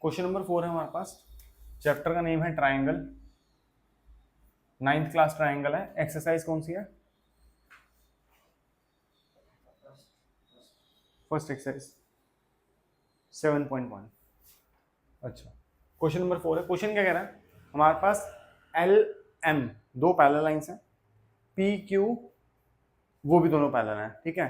Question number 4 है हमारे पास। Chapter का नेम है ट्राइंगल, 9th क्लास ट्राइंगल है। एक्सरसाइज कौन सी है? First exercise 7.1। अच्छा, क्वेश्चन नंबर 4 है। क्वेश्चन क्या कह रहा है हमारे पास? एल एम दो पैरेलल लाइंस हैं, पी क्यू वो भी दोनों पैरेलल हैं, ठीक है।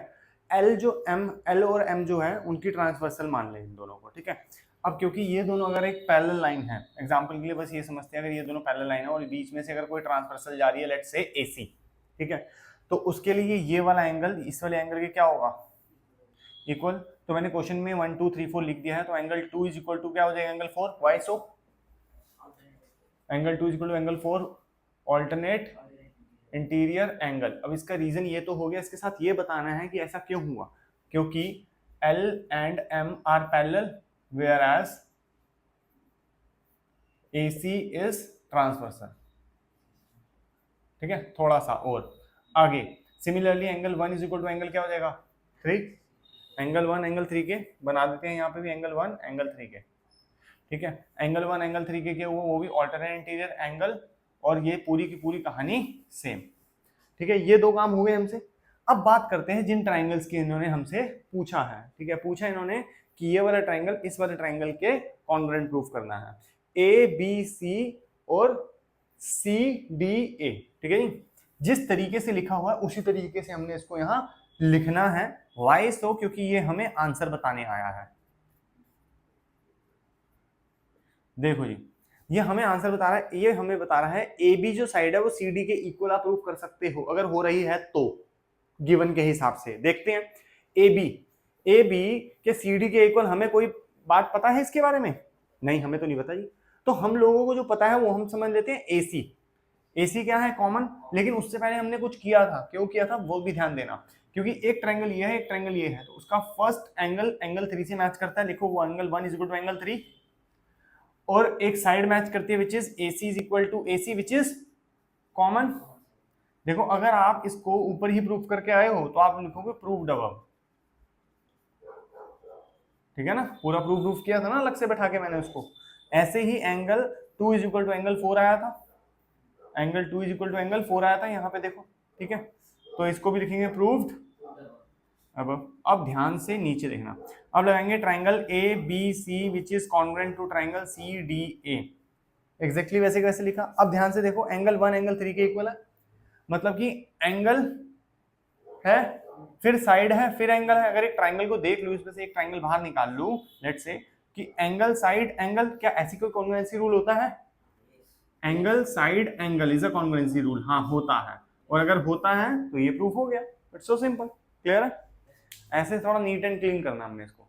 एल और एम जो है उनकी ट्रांसवर्सल मान लें इन दोनों को, ठीक है। अब क्योंकि ये दोनों अगर एक पैरेलल लाइन है, एग्जांपल के लिए बस ये समझते हैं, अगर ये दोनों पैरेलल लाइन है और बीच में से अगर कोई ट्रांसवर्सल जा रही है, लेट्स से एसी, ठीक है, तो उसके लिए ये वाला एंगल इस वाले एंगल के क्या होगा? इक्वल। तो मैंने क्वेश्चन में 1 2 3 4 लिख दिया है, तो एंगल 2 इज इक्वल टू क्या हो जाएगा? Angle 4। Why so? Angle 2 is equal to angle 4 alternate interior angle. अब इसका रीजन ये तो हो गया, इसके साथ ये बताना है कि ऐसा क्यों हुआ, क्योंकि L and M are parallel whereas AC is transversal, ठीक है। थोड़ा सा और आगे, similarly angle 1 is equal to angle क्या हो जाएगा? 3। एंगल 1 एंगल 3 के बना देते हैं यहाँ पे भी, एंगल 1 एंगल 3 के, ठीक है। एंगल 1 एंगल 3 के हुआ, वो भी ऑल्टरनेट इंटीरियर एंगल, और ये पूरी की पूरी कहानी सेम, ठीक है। ये दो काम हुए हमसे। अब बात करते हैं जिन ट्राइंगल्स की इन्होंने हमसे पूछा है, ठीक है। पूछा इन्होंने कि ये वाला ट्राइंगल इस वाले ट्राइंगल के कॉन्ग्रुएंट प्रूफ करना है, ए बी सी और सी डी ए, ठीक है जी। जिस तरीके से लिखा हुआ है उसी तरीके से हमने इसको यहाँ लिखना है। वाई सो? क्योंकि ये हमें आंसर बताने आया है। देखो जी, ये हमें आंसर बता रहा है, ये हमें बता रहा है ए बी जो साइड है वो सी डी के इक्वल आप प्रूफ कर सकते हो, अगर हो रही है तो गिवन के हिसाब से। देखते हैं ए बी के सी डी के इक्वल, हमें कोई बात पता है इसके बारे में? नहीं, हमें तो नहीं पता जी। तो हम लोगों को जो पता है वो हम समझ लेते हैं एसी। एसी क्या है? कॉमन। लेकिन उससे पहले हमने कुछ किया था, क्यों किया था वो भी ध्यान देना, क्योंकि एक ट्रायंगल ये है, एक ट्रायंगल ये है, तो उसका फर्स्ट एंगल एंगल 3 से मैच करता है। लिखो वो angle 1 is equal to angle 3, और एक साइड मैच करती है which is AC is equal to AC which is common. देखो, अगर आप इसको ऊपर ही प्रूफ करके आए हो तो आप लिखोगे प्रूव्ड अबव, ठीक है ना। पूरा प्रूफ किया था ना अलग से बैठा के मैंने उसको। ऐसे ही angle 2 is equal to angle 4 आया था, angle 2 is equal to angle 4 आया था यहाँ पे, देखो, ठीक है। तो इसको भी लिखेंगे प्रूव्ड अब ध्यान से नीचे देखना। अब लगाएंगे triangle A B C which is congruent to triangle C D A. Exactly वैसे कैसे लिखा? अब ध्यान से देखो, एंगल 1 एंगल 3 के इक्वल है, मतलब कि एंगल है, फिर साइड है, फिर एंगल है। अगर एक ट्राइंगल को देख लूं, इसमें से एक ट्राइंगल बाहर निकाल लूं, लेट्स से कि एंगल साइड एंगल, क्या ऐसी कोई कॉन्ग्रुएंसी रूल होता है? Angle side angle is a congruency rule, हाँ होता है। और अगर होता है तो ये प्रूफ हो गया। इट्स सो सिंपल, क्लियर है। ऐसे थोड़ा नीट एंड क्लीन करना हमने इसको।